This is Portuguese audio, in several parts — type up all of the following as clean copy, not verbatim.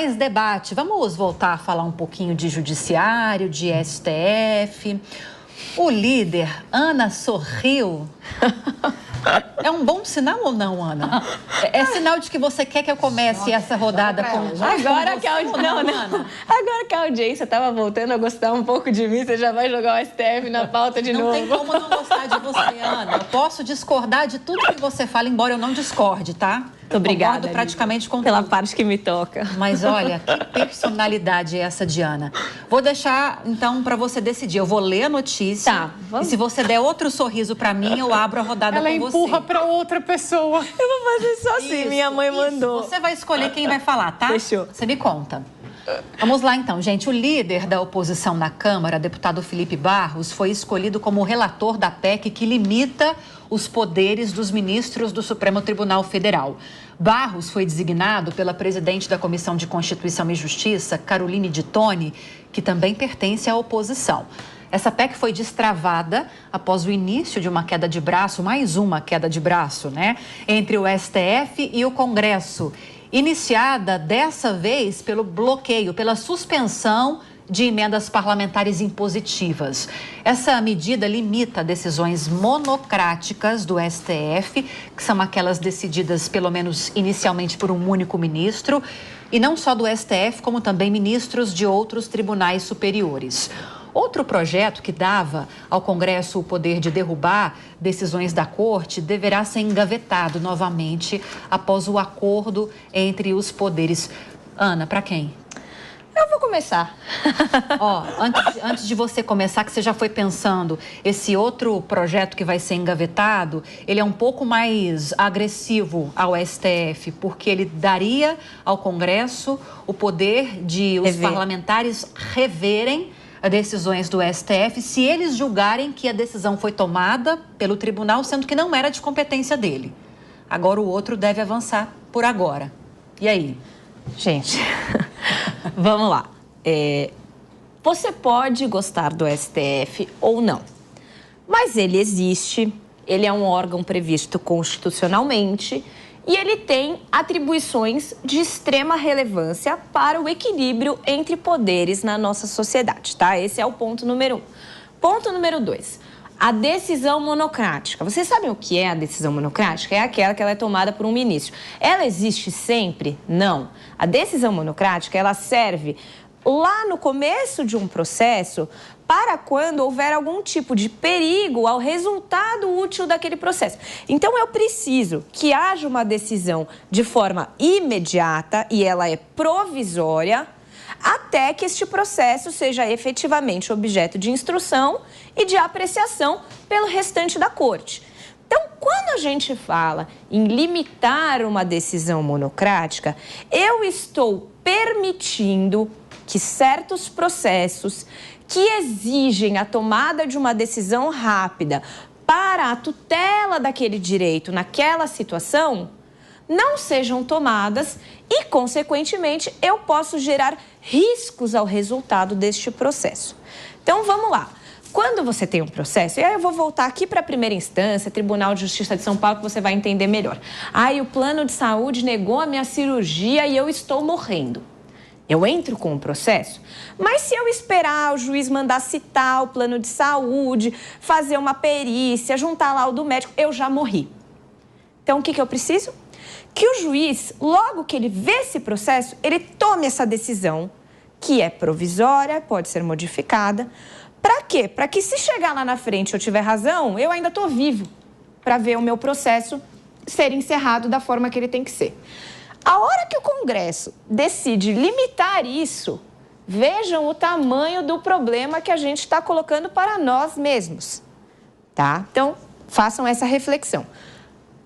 mais debate. Vamos voltar a falar um pouquinho de judiciário, de STF. O líder, Ana, sorriu. É um bom sinal ou não, Ana? É sinal de que você quer que eu comece essa rodada com... Agora que a audiência estava voltando a gostar um pouco de mim, você já vai jogar o STF na pauta de novo. Não tem como não gostar de você, Ana. Eu posso discordar de tudo que você fala, embora eu não discorde, tá? Muito obrigada. Concordo praticamente com pela tudo. parte que me toca. Mas olha, que personalidade é essa, Diana? Vou deixar, então, para você decidir. Eu vou ler a notícia. Tá, vamos. E se você der outro sorriso para mim, eu abro a rodada com você. Ela empurra para outra pessoa. Eu vou fazer só assim, minha mãe mandou. Você vai escolher quem vai falar, tá? Fechou. Você me conta. Vamos lá, então, gente. O líder da oposição na Câmara, deputado Felipe Barros, foi escolhido como relator da PEC que limita os poderes dos ministros do Supremo Tribunal Federal. Barros foi designado pela presidente da Comissão de Constituição e Justiça, Caroline de Toni, que também pertence à oposição. Essa PEC foi destravada após o início de uma queda de braço, mais uma queda de braço, né? Entre o STF e o Congresso. Iniciada dessa vez pelo bloqueio, pela suspensão de emendas parlamentares impositivas. Essa medida limita decisões monocráticas do STF, que são aquelas decididas, pelo menos inicialmente, por um único ministro, e não só do STF, como também ministros de outros tribunais superiores. Outro projeto que dava ao Congresso o poder de derrubar decisões da Corte deverá ser engavetado novamente após o acordo entre os poderes. Ana, para quem? Eu vou começar. Ó, antes de você começar, que você já foi pensando, esse outro projeto que vai ser engavetado, ele é um pouco mais agressivo ao STF, porque ele daria ao Congresso o poder de os parlamentares reverem as decisões do STF se eles julgarem que a decisão foi tomada pelo tribunal, sendo que não era de competência dele. Agora o outro deve avançar por agora. E aí? Gente, vamos lá. Você pode gostar do STF ou não, mas ele existe, ele é um órgão previsto constitucionalmente e ele tem atribuições de extrema relevância para o equilíbrio entre poderes na nossa sociedade, tá? Esse é o ponto número 1. Ponto número 2. A decisão monocrática. Vocês sabem o que é a decisão monocrática? É aquela que ela é tomada por um ministro. Ela existe sempre? Não. A decisão monocrática, ela serve lá no começo de um processo para quando houver algum tipo de perigo ao resultado útil daquele processo. Então, eu preciso que haja uma decisão de forma imediata e ela é provisória até que este processo seja efetivamente objeto de instrução e de apreciação pelo restante da corte. Então, quando a gente fala em limitar uma decisão monocrática, eu estou permitindo que certos processos que exigem a tomada de uma decisão rápida para a tutela daquele direito naquela situação não sejam tomadas e, consequentemente, eu posso gerar riscos ao resultado deste processo. Então, vamos lá. Quando você tem um processo, e aí eu vou voltar aqui para a primeira instância, Tribunal de Justiça de São Paulo, que você vai entender melhor. O plano de saúde negou a minha cirurgia e eu estou morrendo. Eu entro com o processo, mas se eu esperar o juiz mandar citar o plano de saúde, fazer uma perícia, juntar laudo médico, eu já morri. Então, o que eu preciso? Que o juiz, logo que ele vê esse processo, ele tome essa decisão, que é provisória, pode ser modificada. Para quê? Para que se chegar lá na frente e eu tiver razão, eu ainda estou vivo para ver o meu processo ser encerrado da forma que ele tem que ser. A hora que o Congresso decide limitar isso, vejam o tamanho do problema que a gente está colocando para nós mesmos, tá? Então, façam essa reflexão.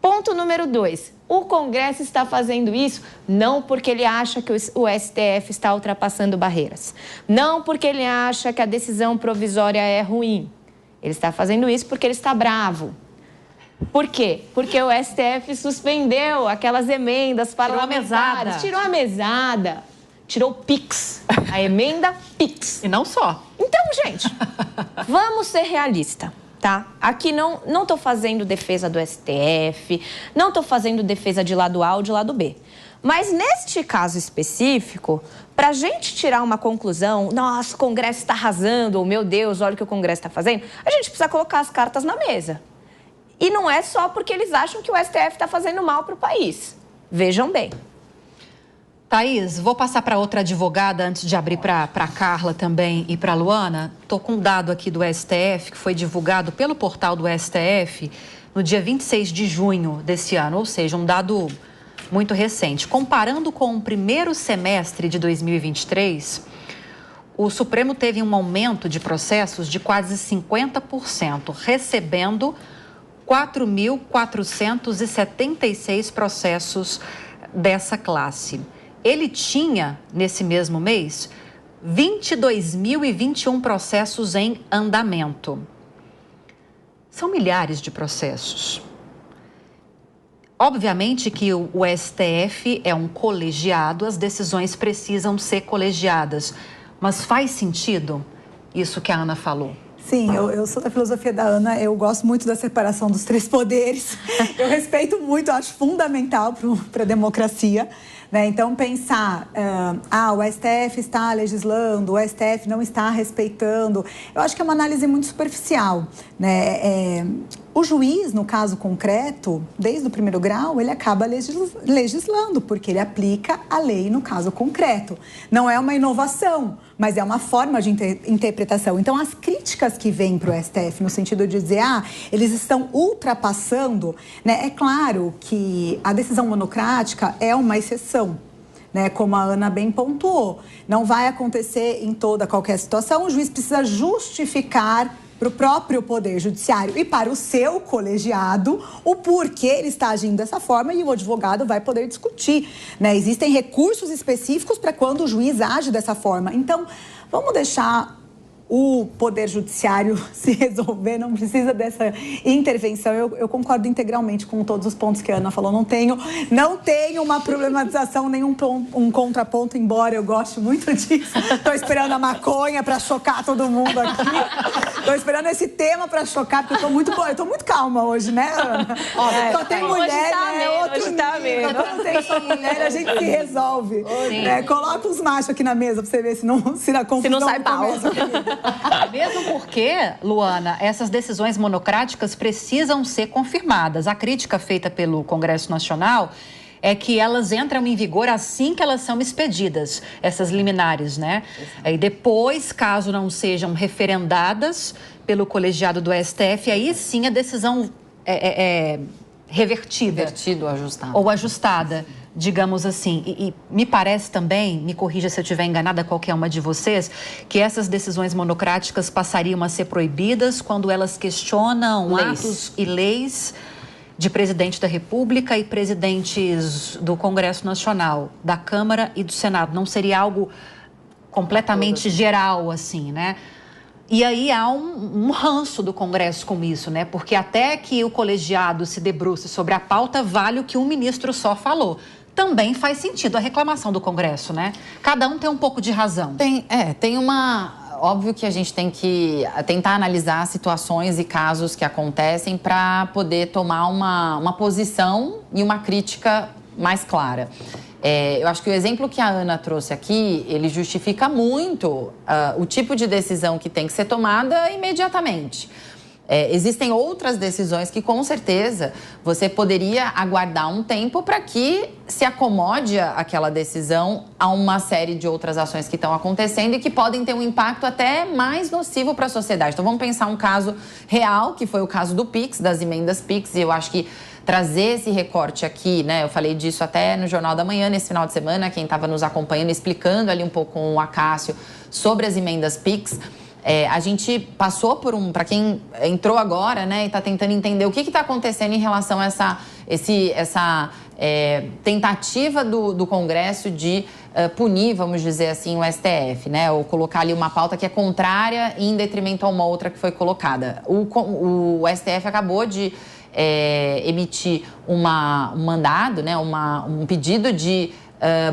Ponto número 2. O Congresso está fazendo isso não porque ele acha que o STF está ultrapassando barreiras. Não porque ele acha que a decisão provisória é ruim. Ele está fazendo isso porque ele está bravo. Por quê? Porque o STF suspendeu aquelas emendas parlamentares. Tirou a mesada. Tirou o PIX. A emenda PIX. E não só. Então, gente, vamos ser realistas. Tá? Aqui não estou fazendo defesa do STF, não estou fazendo defesa de lado A ou de lado B. Mas neste caso específico, para a gente tirar uma conclusão, nossa, o Congresso está arrasando, ou meu Deus, olha o que o Congresso está fazendo, a gente precisa colocar as cartas na mesa. E não é só porque eles acham que o STF está fazendo mal para o país. Vejam bem. Thaís, vou passar para outra advogada antes de abrir para a Carla também e para a Luana. Estou com um dado aqui do STF, que foi divulgado pelo portal do STF no dia 26 de junho desse ano, ou seja, um dado muito recente. Comparando com o primeiro semestre de 2023, o Supremo teve um aumento de processos de quase 50%, recebendo 4.476 processos dessa classe. Ele tinha, nesse mesmo mês, 22.021 processos em andamento. São milhares de processos. Obviamente que o STF é um colegiado, as decisões precisam ser colegiadas. Mas faz sentido isso que a Ana falou? Sim, eu sou da filosofia da Ana, eu gosto muito da separação dos três poderes. Eu respeito muito, acho fundamental para a democracia. Né? Então, pensar, o STF está legislando, o STF não está respeitando, eu acho que é uma análise muito superficial. Né? O juiz, no caso concreto, desde o primeiro grau, ele acaba legislando, porque ele aplica a lei no caso concreto. Não é uma inovação, mas é uma forma de interpretação. Então, as críticas que vêm para o STF, no sentido de dizer, eles estão ultrapassando, né? É claro que a decisão monocrática é uma exceção. Né, como a Ana bem pontuou, não vai acontecer em qualquer situação, o juiz precisa justificar para o próprio Poder Judiciário e para o seu colegiado o porquê ele está agindo dessa forma e o advogado vai poder discutir. Né? Existem recursos específicos para quando o juiz age dessa forma. Então, vamos deixar o Poder Judiciário se resolver, não precisa dessa intervenção. Eu concordo integralmente com todos os pontos que a Ana falou. Não tenho uma problematização, nenhum um contraponto, embora eu goste muito disso. Estou esperando a maconha para chocar todo mundo aqui. Estou esperando esse tema para chocar, porque eu estou muito calma hoje, né, Ana? Só tem mulher, né? Outro tá nível. Quando tem só mulher, a gente se resolve. Né? Coloca os machos aqui na mesa para você ver se a confusão se não sai pau. Mesmo porque, Luana, essas decisões monocráticas precisam ser confirmadas. A crítica feita pelo Congresso Nacional é que elas entram em vigor assim que elas são expedidas, essas liminares, né? E depois, caso não sejam referendadas pelo colegiado do STF, aí sim a decisão é revertida. Revertida ou ajustada. Ou ajustada, digamos assim. E me parece também, me corrija se eu estiver enganada, qualquer uma de vocês, que essas decisões monocráticas passariam a ser proibidas quando elas questionam atos e leis de presidente da República e presidentes do Congresso Nacional, da Câmara e do Senado. Não seria algo completamente geral, assim, né? E aí há um ranço do Congresso com isso, né? Porque até que o colegiado se debruce sobre a pauta, vale o que um ministro só falou. Também faz sentido a reclamação do Congresso, né? Cada um tem um pouco de razão. Tem uma... Óbvio que a gente tem que tentar analisar situações e casos que acontecem para poder tomar uma posição e uma crítica mais clara. Eu acho que o exemplo que a Ana trouxe aqui, ele justifica muito o tipo de decisão que tem que ser tomada imediatamente. Existem outras decisões que, com certeza, você poderia aguardar um tempo para que se acomode aquela decisão a uma série de outras ações que estão acontecendo e que podem ter um impacto até mais nocivo para a sociedade. Então, vamos pensar um caso real, que foi o caso do PIX, das emendas PIX, e eu acho que trazer esse recorte aqui, né? Eu falei disso até no Jornal da Manhã, nesse final de semana, quem estava nos acompanhando, explicando ali um pouco com o Acácio sobre as emendas PIX. A gente passou por para quem entrou agora, né, e está tentando entender o que está acontecendo em relação a essa tentativa do Congresso de punir, vamos dizer assim, o STF, né, ou colocar ali uma pauta que é contrária em detrimento a uma outra que foi colocada. O STF acabou de emitir um mandado, né, um pedido de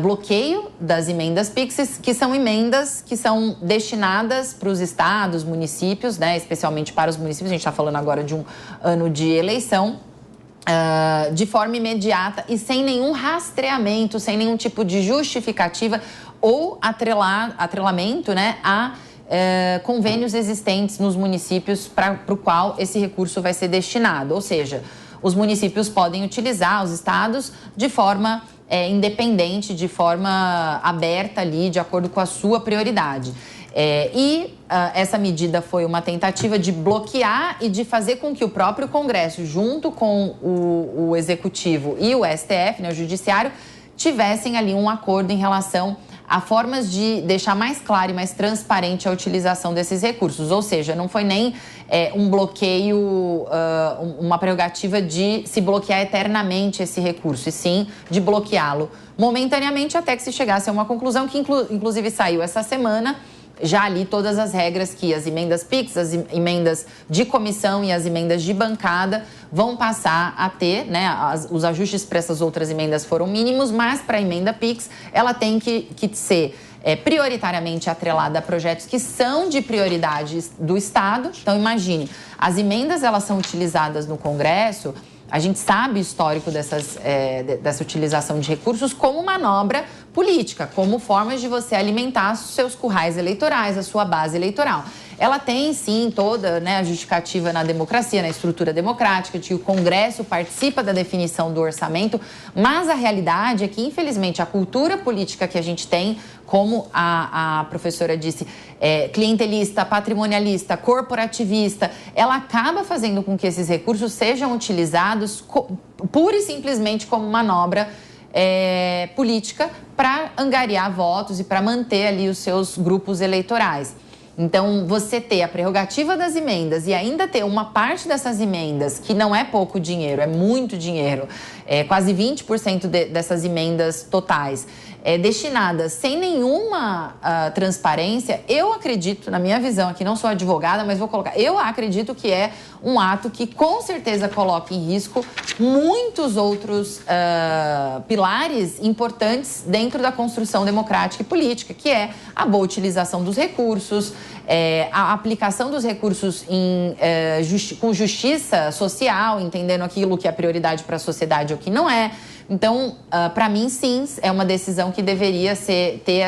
bloqueio das emendas PIX, que são emendas que são destinadas para os estados, municípios, né, especialmente para os municípios. A gente está falando agora de um ano de eleição. de forma imediata e sem nenhum rastreamento, sem nenhum tipo de justificativa ou atrelamento, né, a convênios existentes nos municípios para o qual esse recurso vai ser destinado. Ou seja, os municípios podem utilizar os estados de forma independente, de forma aberta ali, de acordo com a sua prioridade. Essa medida foi uma tentativa de bloquear e de fazer com que o próprio Congresso, junto com o Executivo e o STF, né, o Judiciário, tivessem ali um acordo em relação a formas de deixar mais claro e mais transparente a utilização desses recursos. Ou seja, não foi nem um bloqueio, uma prerrogativa de se bloquear eternamente esse recurso, e sim de bloqueá-lo momentaneamente até que se chegasse a uma conclusão que, inclusive, saiu essa semana. Já ali todas as regras que as emendas PIX, as emendas de comissão e as emendas de bancada vão passar a ter, né? Os ajustes para essas outras emendas foram mínimos, mas para a emenda PIX ela tem que ser prioritariamente atrelada a projetos que são de prioridade do Estado. Então, imagine, as emendas elas são utilizadas no Congresso. A gente sabe o histórico dessa utilização de recursos como manobra política, como formas de você alimentar os seus currais eleitorais, a sua base eleitoral. Ela tem, sim, toda, né, a justificativa na democracia, na estrutura democrática, de que o Congresso participa da definição do orçamento, mas a realidade é que, infelizmente, a cultura política que a gente tem, como a professora disse, clientelista, patrimonialista, corporativista, ela acaba fazendo com que esses recursos sejam utilizados pura e simplesmente como manobra política para angariar votos e para manter ali os seus grupos eleitorais. Então, você ter a prerrogativa das emendas e ainda ter uma parte dessas emendas, que não é pouco dinheiro, é muito dinheiro, quase 20% dessas emendas totais, destinadas sem nenhuma transparência, eu acredito, na minha visão aqui, não sou advogada, mas vou colocar, eu acredito que é um ato que com certeza coloca em risco muitos outros pilares importantes dentro da construção democrática e política, que é a boa utilização dos recursos, a aplicação dos recursos com justiça social, entendendo aquilo que é prioridade para a sociedade ou que não é. Então, para mim, sim, é uma decisão que deveria ter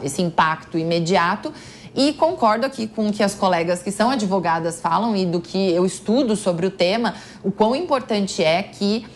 esse impacto imediato. E concordo aqui com o que as colegas que são advogadas falam e do que eu estudo sobre o tema, o quão importante é que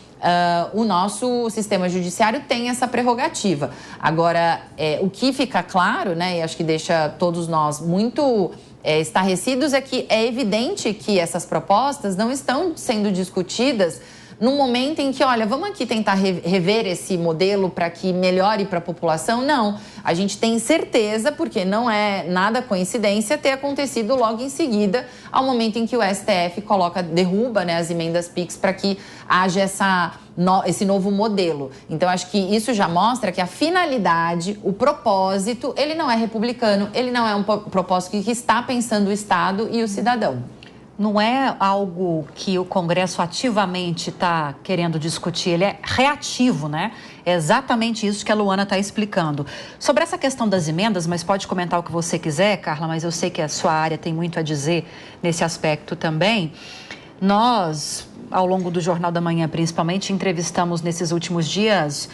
o nosso sistema judiciário tem essa prerrogativa. Agora, o que fica claro, né, e acho que deixa todos nós muito estarrecidos, é que é evidente que essas propostas não estão sendo discutidas num momento em que, olha, vamos aqui tentar rever esse modelo para que melhore para a população. Não, a gente tem certeza, porque não é nada coincidência, ter acontecido logo em seguida, ao momento em que o STF derruba, né, as emendas PIX para que haja esse novo modelo. Então, acho que isso já mostra que a finalidade, o propósito, ele não é republicano, ele não é um propósito que está pensando o Estado e o cidadão. Não é algo que o Congresso ativamente está querendo discutir, ele é reativo, né? É exatamente isso que a Luana está explicando. Sobre essa questão das emendas, mas pode comentar o que você quiser, Carla, mas eu sei que a sua área tem muito a dizer nesse aspecto também. Nós, ao longo do Jornal da Manhã, principalmente, entrevistamos nesses últimos dias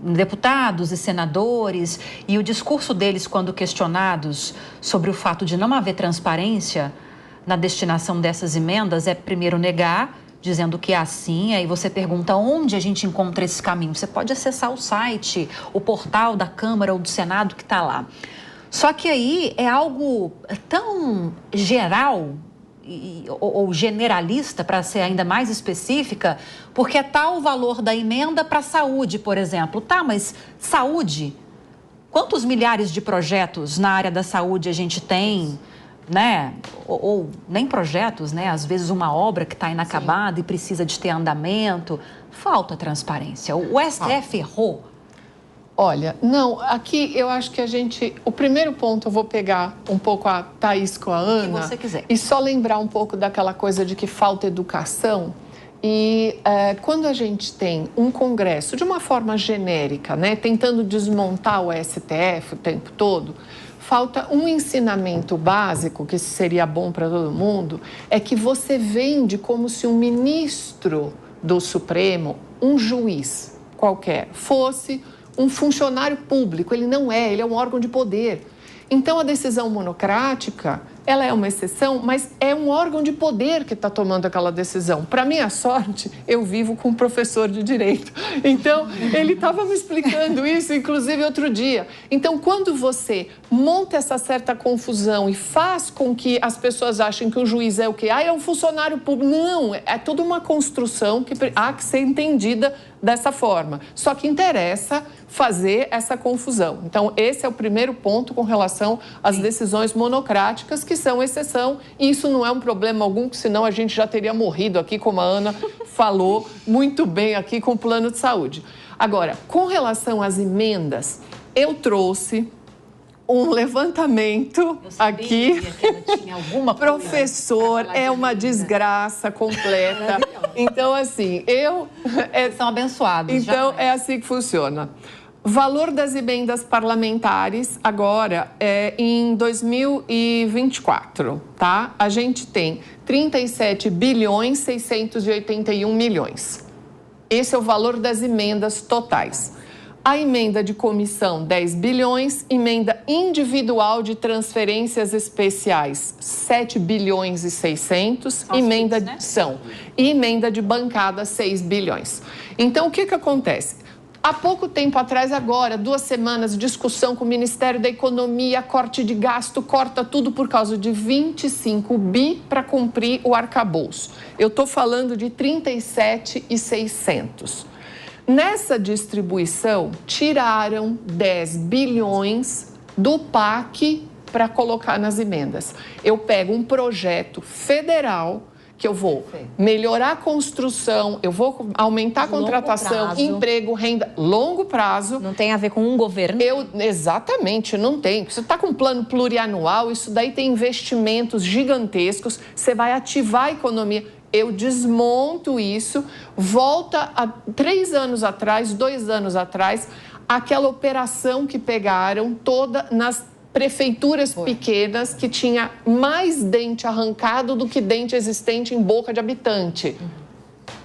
deputados e senadores, e o discurso deles, quando questionados sobre o fato de não haver transparência na destinação dessas emendas, é primeiro negar, dizendo que é assim. Aí você pergunta onde a gente encontra esse caminho. Você pode acessar o site, o portal da Câmara ou do Senado que está lá. Só que aí é algo tão geral ou generalista, para ser ainda mais específica, porque é tal o valor da emenda para a saúde, por exemplo. Tá, mas saúde? Quantos milhares de projetos na área da saúde a gente tem, né? Ou nem projetos, né? Às vezes uma obra que está inacabada. Sim. E precisa de ter andamento. Falta transparência. O STF errou. Olha, não, aqui eu acho que o primeiro ponto eu vou pegar um pouco a Thaís com a Ana. O que você quiser. E só lembrar um pouco daquela coisa de que falta educação. E quando a gente tem um Congresso, de uma forma genérica, né, tentando desmontar o STF o tempo todo, falta um ensinamento básico, que seria bom para todo mundo, é que você vende como se um ministro do Supremo um juiz qualquer, fosse um funcionário público. Ele não é, ele é um órgão de poder. Então, a decisão monocrática, ela é uma exceção, mas é um órgão de poder que está tomando aquela decisão. Para minha sorte, eu vivo com um professor de direito. Então, ele estava me explicando isso, inclusive, outro dia. Então, quando você monta essa certa confusão e faz com que as pessoas achem que o juiz é o quê? É um funcionário público. Não, é toda uma construção que há que ser entendida dessa forma. Só que interessa fazer essa confusão. Então, esse é o primeiro ponto com relação às decisões monocráticas, que são exceção, e isso não é um problema algum, senão a gente já teria morrido aqui, como a Ana falou muito bem aqui com o plano de saúde. Agora, com relação às emendas, eu trouxe um levantamento aqui. Que ela tinha alguma coisa. Professor, é uma desgraça completa. Então, assim, são abençoados. Então, é assim que funciona. Valor das emendas parlamentares agora em 2024, tá? A gente tem 37 bilhões 681 milhões. Esse é o valor das emendas totais. A emenda de comissão, 10 bilhões. Emenda individual de transferências especiais, 7 bilhões e 600. E emenda de bancada, 6 bilhões. Então, o que acontece? Há pouco tempo atrás, agora, 2 semanas, discussão com o Ministério da Economia, corte de gasto, corta tudo por causa de 25 bi para cumprir o arcabouço. Eu estou falando de 37.600. Nessa distribuição, tiraram 10 bilhões do PAC para colocar nas emendas. Eu pego um projeto federal que eu vou melhorar a construção, eu vou aumentar a contratação, emprego, renda, longo prazo. Não tem a ver com um governo? Exatamente, não tem. Você está com um plano plurianual, isso daí tem investimentos gigantescos, você vai ativar a economia. Eu desmonto isso, volta a 3 anos atrás, 2 anos atrás, aquela operação que pegaram toda nas prefeituras pequenas que tinha mais dente arrancado do que dente existente em boca de habitante.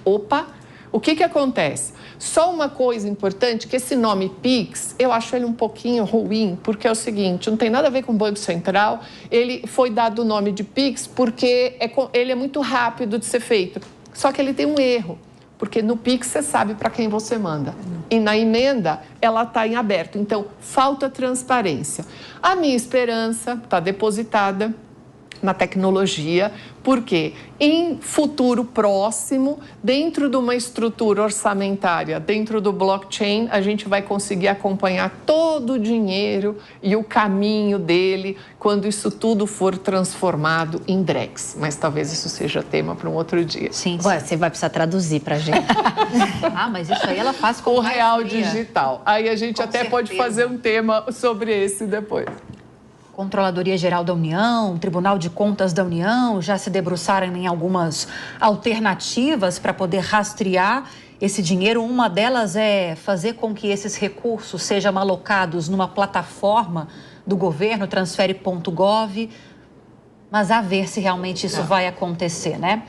Opa! O que acontece? Só uma coisa importante, que esse nome PIX, eu acho ele um pouquinho ruim, porque é o seguinte, não tem nada a ver com o Banco Central, ele foi dado o nome de PIX porque ele é muito rápido de ser feito. Só que ele tem um erro, porque no PIX você sabe para quem você manda. E na emenda, ela está em aberto. Então, falta transparência. A minha esperança está depositada na tecnologia, porque em futuro próximo, dentro de uma estrutura orçamentária, dentro do blockchain, a gente vai conseguir acompanhar todo o dinheiro e o caminho dele quando isso tudo for transformado em DREX. Mas talvez isso seja tema para um outro dia. Sim. Você vai precisar traduzir para a gente. Mas isso aí ela faz com o real digital. Aí a gente até pode fazer um tema sobre esse depois. Controladoria Geral da União, Tribunal de Contas da União já se debruçaram em algumas alternativas para poder rastrear esse dinheiro. Uma delas é fazer com que esses recursos sejam alocados numa plataforma do governo, transfere.gov, mas a ver se realmente isso vai acontecer, né?